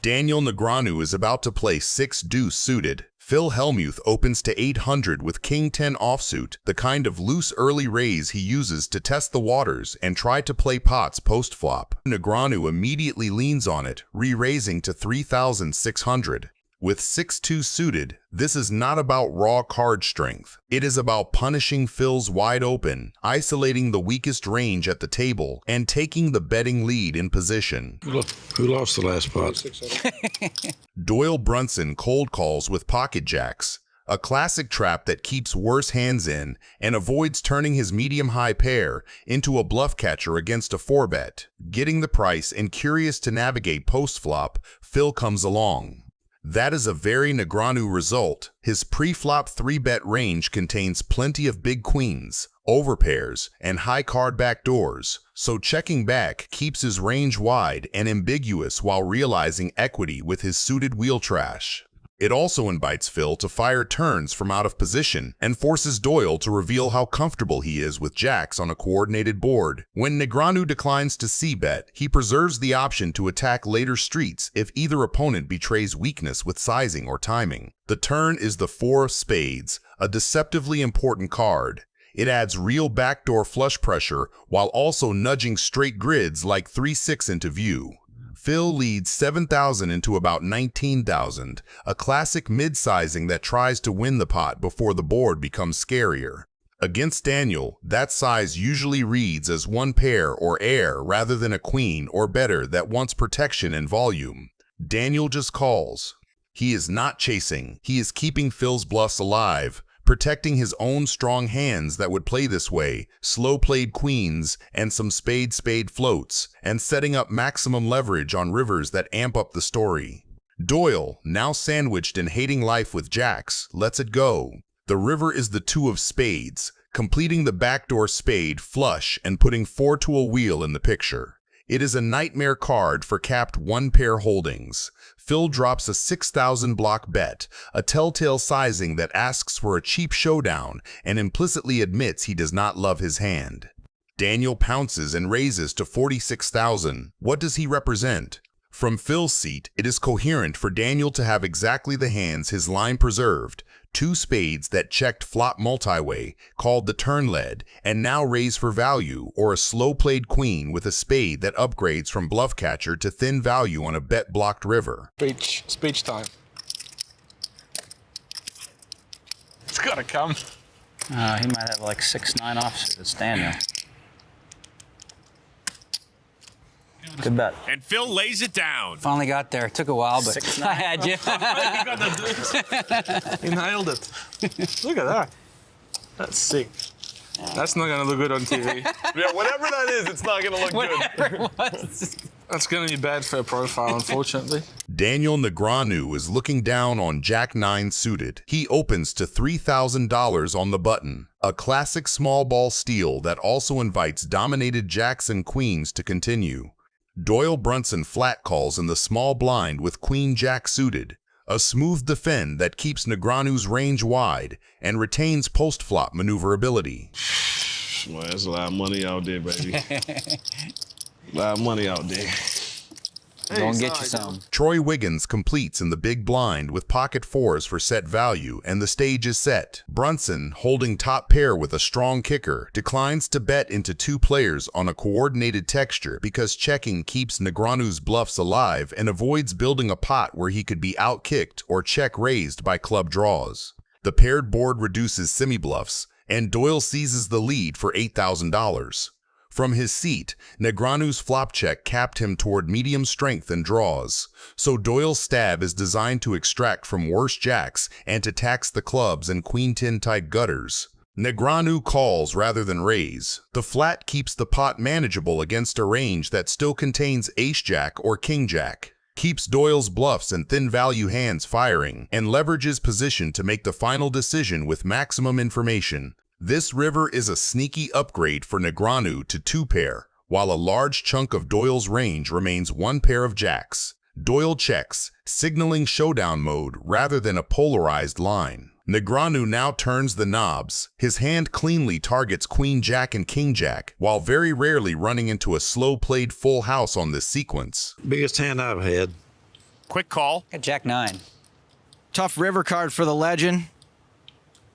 Daniel Negreanu is about to play 6-deuce suited. Phil Hellmuth opens to 800 with King 10 offsuit, the kind of loose early raise he uses to test the waters and try to play pots post-flop. Negreanu immediately leans on it, re-raising to 3,600. With 6-2 suited, this is not about raw card strength. It is about punishing Phil's wide open, isolating the weakest range at the table, and taking the betting lead in position. Who lost the last pot? Doyle Brunson cold calls with pocket jacks, a classic trap that keeps worse hands in and avoids turning his medium-high pair into a bluff catcher against a 4-bet. Getting the price and curious to navigate post-flop, Phil comes along. That is a very Negreanu result. His pre-flop 3-bet range contains plenty of big queens, overpairs, and high card backdoors, so checking back keeps his range wide and ambiguous while realizing equity with his suited wheel trash. It also invites Phil to fire turns from out of position and forces Doyle to reveal how comfortable he is with jacks on a coordinated board. When Negreanu declines to c-bet, he preserves the option to attack later streets if either opponent betrays weakness with sizing or timing. The turn is the 4 of spades, a deceptively important card. It adds real backdoor flush pressure while also nudging straight grids like 3-6 into view. Phil leads 7,000 into about 19,000, a classic mid-sizing that tries to win the pot before the board becomes scarier. Against Daniel, that size usually reads as one pair or air rather than a queen or better that wants protection and volume. Daniel just calls. He is not chasing. He is keeping Phil's bluffs alive, protecting his own strong hands that would play this way, slow-played queens and some spade floats, and setting up maximum leverage on rivers that amp up the story. Doyle, now sandwiched in hating life with jacks, lets it go. The river is the 2 of spades, completing the backdoor spade flush and putting 4 to a wheel in the picture. It is a nightmare card for capped 1-pair holdings. Phil drops a 6,000 block bet, a telltale sizing that asks for a cheap showdown and implicitly admits he does not love his hand. Daniel pounces and raises to 46,000. What does he represent? From Phil's seat, it is coherent for Daniel to have exactly the hands his line preserved, 2 spades that checked flop multi-way, called the turn lead, and now raise for value, or a slow-played queen with a spade that upgrades from bluff catcher to thin value on a bet-blocked river. Speech time. It's gotta come. He might have like 6-9 offsuit. It's Daniel. Good bet. And Phil lays it down. Finally got there. Took a while, but I had you. He nailed it. Look at that. That's sick. That's not gonna look good on TV. Yeah, whatever that is, it's not gonna look good. That's gonna be bad for a profile, unfortunately. Daniel Negreanu is looking down on Jack 9 suited. He opens to $3,000 on the button, a classic small ball steal that also invites dominated jacks and queens to continue. Doyle Brunson flat calls in the small blind with Queen Jack suited, a smooth defend that keeps Negreanu's range wide and retains post-flop maneuverability. Well, there's a lot of money out there, baby. A lot of money out there. Go and get you some. Troy Wiggins completes in the big blind with pocket 4s for set value, and the stage is set. Brunson, holding top pair with a strong kicker, declines to bet into 2 players on a coordinated texture because checking keeps Negreanu's bluffs alive and avoids building a pot where he could be outkicked or check raised by club draws. The paired board reduces semi-bluffs, and Doyle seizes the lead for $8,000. From his seat, Negreanu's flop check capped him toward medium strength and draws, so Doyle's stab is designed to extract from worse jacks and to tax the clubs and queen-10 type gutters. Negreanu calls rather than raise. The flat keeps the pot manageable against a range that still contains ace-jack or king-jack, keeps Doyle's bluffs and thin value hands firing, and leverages position to make the final decision with maximum information. This river is a sneaky upgrade for Negreanu to 2-pair, while a large chunk of Doyle's range remains 1 pair of jacks. Doyle checks, signaling showdown mode rather than a polarized line. Negreanu now turns the knobs. His hand cleanly targets Queen Jack and King Jack, while very rarely running into a slow-played full house on this sequence. Biggest hand I've had. Quick call. Got Jack 9. Tough river card for the legend.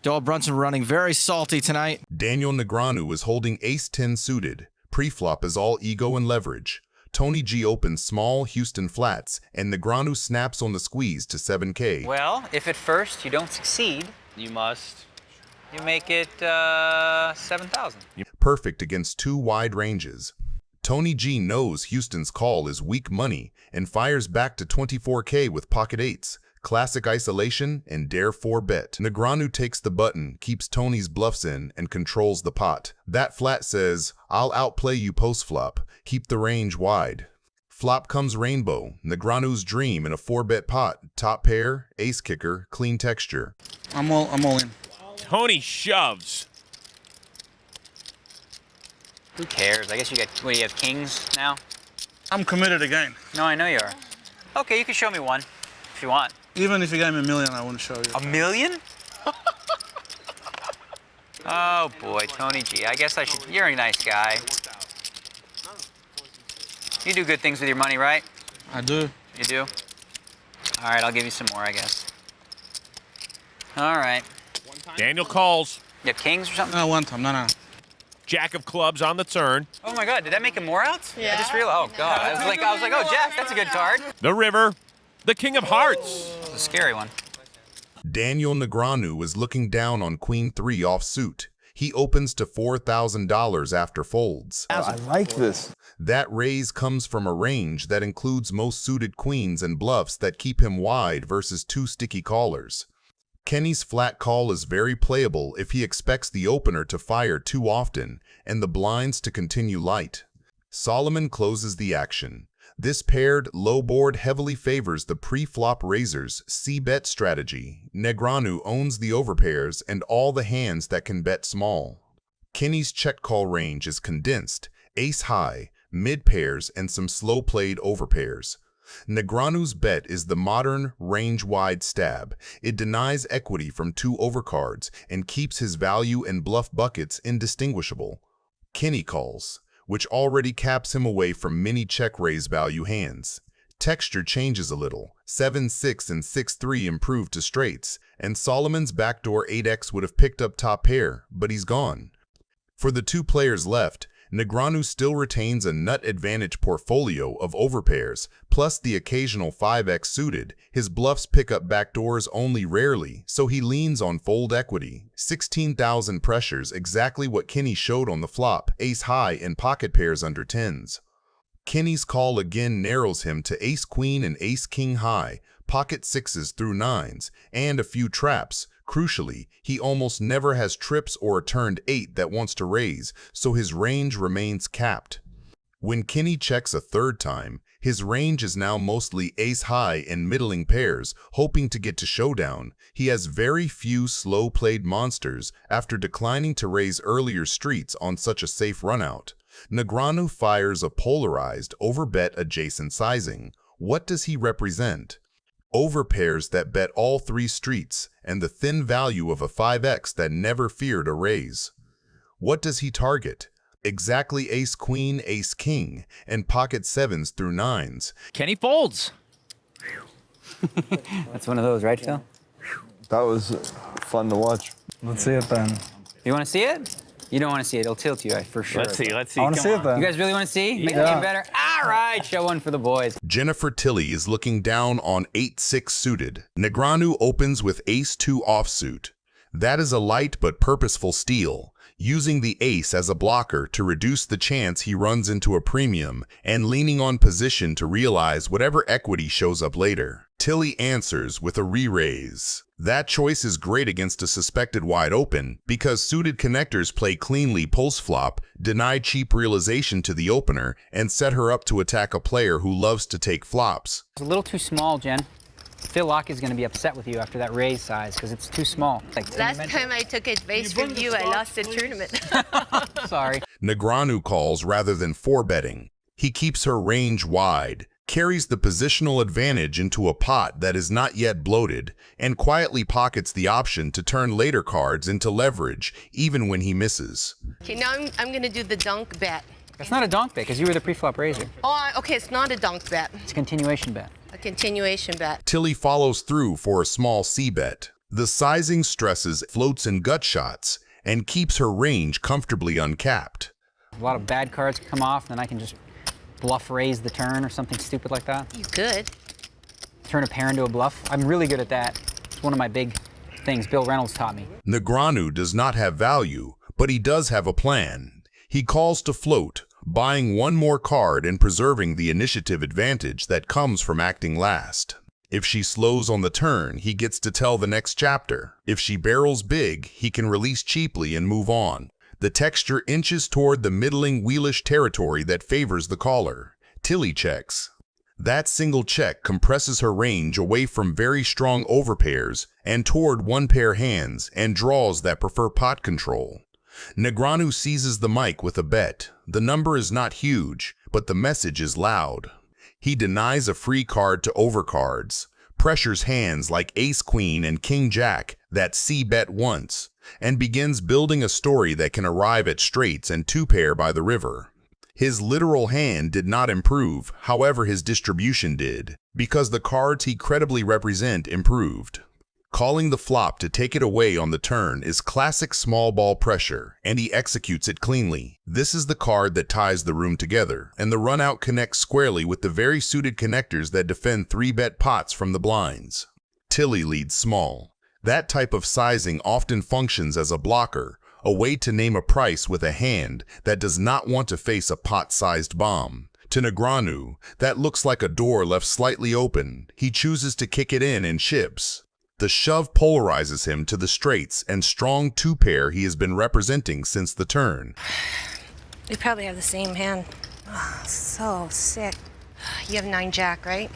Doyle Brunson running very salty tonight. Daniel Negreanu is holding ace-10 suited. Pre-flop is all ego and leverage. Tony G opens small Houston flats, and Negreanu snaps on the squeeze to 7K. Well, if at first you don't succeed, you make it 7,000. Perfect against two wide ranges. Tony G knows Houston's call is weak money and fires back to 24K with pocket eights. Classic isolation and dare 4-bet. Negreanu takes the button, keeps Tony's bluffs in, and controls the pot. That flat says, I'll outplay you post-flop. Keep the range wide. Flop comes rainbow. Negreanu's dream in a 4-bet pot. Top pair, ace kicker, clean texture. I'm all in. Tony shoves. Who cares? I guess you got, what do you have, kings now? I'm committed again. No, I know you are. Okay, you can show me one if you want. Even if you gave me $1 million, I wouldn't show you. $1 million? Oh boy, Tony G. I guess I should, you're a nice guy. You do good things with your money, right? I do. You do? All right, I'll give you some more, I guess. All right. Daniel calls. You have kings or something? No, one time, no. Jack of clubs on the turn. Oh my God, did that make him more outs? Yeah. I just realized, oh God. I was like, oh Jack, that's a good card. The river. The king of hearts. It's a scary one. Daniel Negreanu is looking down on Queen 3 offsuit. He opens to $4,000 after folds. I like this. That raise comes from a range that includes most suited queens and bluffs that keep him wide versus two sticky callers. Kenny's flat call is very playable if he expects the opener to fire too often and the blinds to continue light. Solomon closes the action. This paired low board heavily favors the pre-flop raisers C-bet strategy. Negreanu owns the overpairs and all the hands that can bet small. Kenny's check call range is condensed, ace high, mid pairs, and some slow-played overpairs. Negreanu's bet is the modern range-wide stab. It denies equity from two overcards and keeps his value and bluff buckets indistinguishable. Kenny calls, which already caps him away from many check-raise value hands. Texture changes a little. 7-6 and 6-3 improve to straights, and Solomon's backdoor 8x would have picked up top pair, but he's gone. For the two players left, Negreanu still retains a nut advantage portfolio of overpairs, plus the occasional 5x suited. His bluffs pick up backdoors only rarely, so he leans on fold equity. 16,000 pressures, exactly what Kenny showed on the flop, ace high and pocket pairs under 10s. Kenny's call again narrows him to ace-queen and ace-king high, pocket 6s through 9s, and a few traps. Crucially, he almost never has trips or a turned 8 that wants to raise, so his range remains capped. When Kenny checks a third time, his range is now mostly ace-high and middling pairs, hoping to get to showdown. He has very few slow-played monsters after declining to raise earlier streets on such a safe runout. Negreanu fires a polarized, overbet adjacent sizing. What does he represent? Overpairs that bet all three streets, and the thin value of a 5x that never feared a raise. What does he target? Exactly ace-queen, ace-king, and pocket 7s through 9s. Kenny folds. That's one of those, right, Phil? That was fun to watch. Let's see it then. You want to see it? You don't want to see it. It'll tilt you, for sure. Let's see. I want to see it then. You guys really want to see? Make the game better? All right, show one for the boys. Jennifer Tilly is looking down on 8-6 suited. Negreanu opens with ace-2 offsuit. That is a light but purposeful steal, using the ace as a blocker to reduce the chance he runs into a premium and leaning on position to realize whatever equity shows up later. Tilly answers with a re-raise. That choice is great against a suspected wide open because suited connectors play cleanly post-flop, deny cheap realization to the opener, and set her up to attack a player who loves to take flops. It's a little too small, Jen. Phil Locke is going to be upset with you after that raise size because it's too small. Last time I took advice from you, I lost the tournament. Sorry. Negreanu calls rather than 4-betting. He keeps her range wide, carries the positional advantage into a pot that is not yet bloated, and quietly pockets the option to turn later cards into leverage even when he misses. Okay, now I'm going to do the dunk bet. It's not a donk bet because you were the pre-flop raiser. Oh, okay, it's not a dunk bet. It's a continuation bet. A continuation bet. Tilly follows through for a small c-bet. The sizing stresses floats and gut shots and keeps her range comfortably uncapped. A lot of bad cards come off, then I can just bluff raise the turn or something stupid like that. You good? Turn a pair into a bluff. I'm really good at that. It's one of my big things Bill Reynolds taught me. Negreanu does not have value, but he does have a plan. He calls to float, buying one more card and preserving the initiative advantage that comes from acting last. If she slows on the turn, he gets to tell the next chapter. If she barrels big, he can release cheaply and move on. The texture inches toward the middling wheelish territory that favors the caller. Tilly checks. That single check compresses her range away from very strong overpairs and toward one-pair hands and draws that prefer pot control. Negreanu seizes the mic with a bet. The number is not huge, but the message is loud. He denies a free card to overcards, pressures hands like ace-queen and king-jack that c-bet once, and begins building a story that can arrive at straights and two-pair by the river. His literal hand did not improve, however his distribution did, because the cards he credibly represent improved. Calling the flop to take it away on the turn is classic small ball pressure, and he executes it cleanly. This is the card that ties the room together, and the run-out connects squarely with the very suited connectors that defend 3-bet pots from the blinds. Tilly leads small. That type of sizing often functions as a blocker, a way to name a price with a hand that does not want to face a pot-sized bomb. To Negreanu, that looks like a door left slightly open. He chooses to kick it in and chips. The shove polarizes him to the straights and strong two-pair he has been representing since the turn. We probably have the same hand. Oh, so sick. You have 9-jack, right?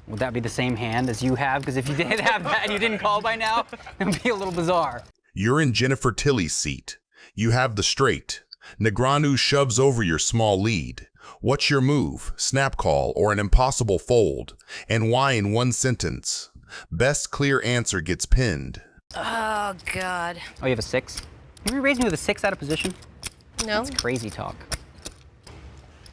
Would that be the same hand as you have? Because if you did have that and you didn't call by now, it would be a little bizarre. You're in Jennifer Tilly's seat. You have the straight. Negreanu shoves over your small lead. What's your move, snap call, or an impossible fold? And why in one sentence? Best clear answer gets pinned. Oh, God. Oh, you have a 6? You raised me with a 6 out of position? No? That's crazy talk.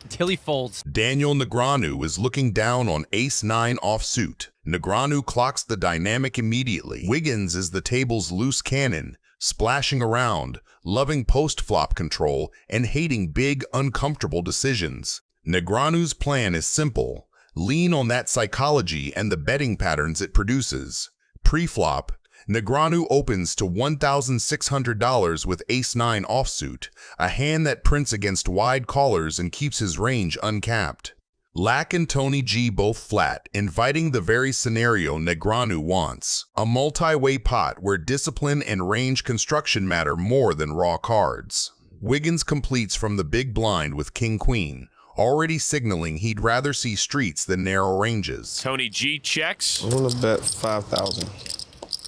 Tilly folds. Daniel Negreanu is looking down on ace-9 offsuit. Negreanu clocks the dynamic immediately. Wiggins is the table's loose cannon, splashing around, loving post-flop control, and hating big, uncomfortable decisions. Negreanu's plan is simple. Lean on that psychology and the betting patterns it produces. Pre-flop, Negreanu opens to $1,600 with ace-9 offsuit, a hand that prints against wide callers and keeps his range uncapped. Lack and Tony G both flat, inviting the very scenario Negreanu wants. A multi-way pot where discipline and range construction matter more than raw cards. Wiggins completes from the big blind with king-queen, already signaling he'd rather see streets than narrow ranges. Tony G checks. I'm gonna bet 5,000.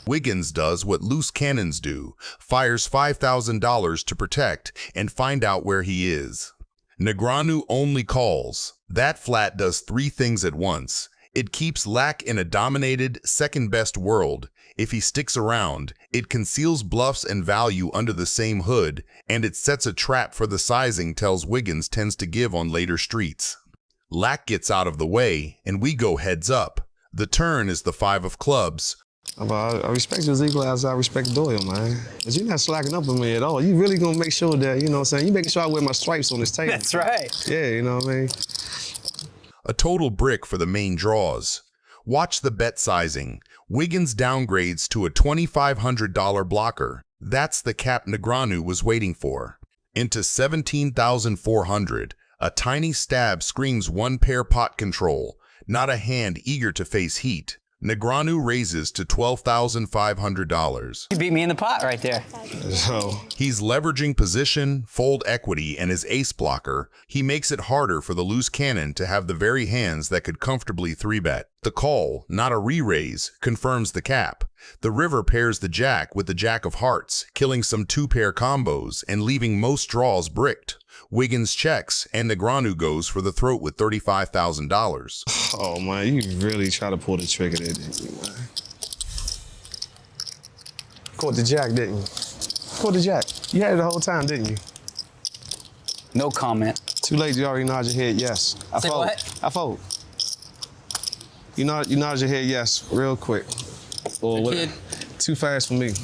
Wiggins does what loose cannons do, fires $5,000 to protect and find out where he is. Negreanu only calls. That flat does 3 things at once. It keeps Lack in a dominated, second-best world. If he sticks around, it conceals bluffs and value under the same hood, and it sets a trap for the sizing tells Wiggins tends to give on later streets. Lack gets out of the way, and we go heads up. The turn is the 5 of clubs. I respect you as equal as I respect Doyle, man. But you're not slacking up on me at all. You really gonna make sure that, you know what I'm saying, you making sure I wear my stripes on this table. That's right. Yeah, you know what I mean? A total brick for the main draws. Watch the bet sizing. Wiggins downgrades to a $2,500 blocker. That's the cap Negreanu was waiting for. Into $17,400. A tiny stab screams one-pair pot control, not a hand eager to face heat. Negreanu raises to $12,500. You beat me in the pot right there. So He's leveraging position, fold equity, and his ace blocker. He makes it harder for the loose cannon to have the very hands that could comfortably 3-bet. The call, not a re-raise, confirms the cap. The river pairs the jack with the jack of hearts, killing some 2-pair combos and leaving most draws bricked. Wiggins checks, and Negreanu goes for the throat with $35,000. oh man, you really try to pull the trigger there, didn't you, man? Caught the jack, didn't you? Caught the jack. You had it the whole time, didn't you? No comment. Too late, you already nod your head yes. I Say fold. what? I fold. You nod your head yes, real quick. Or what? Too fast for me.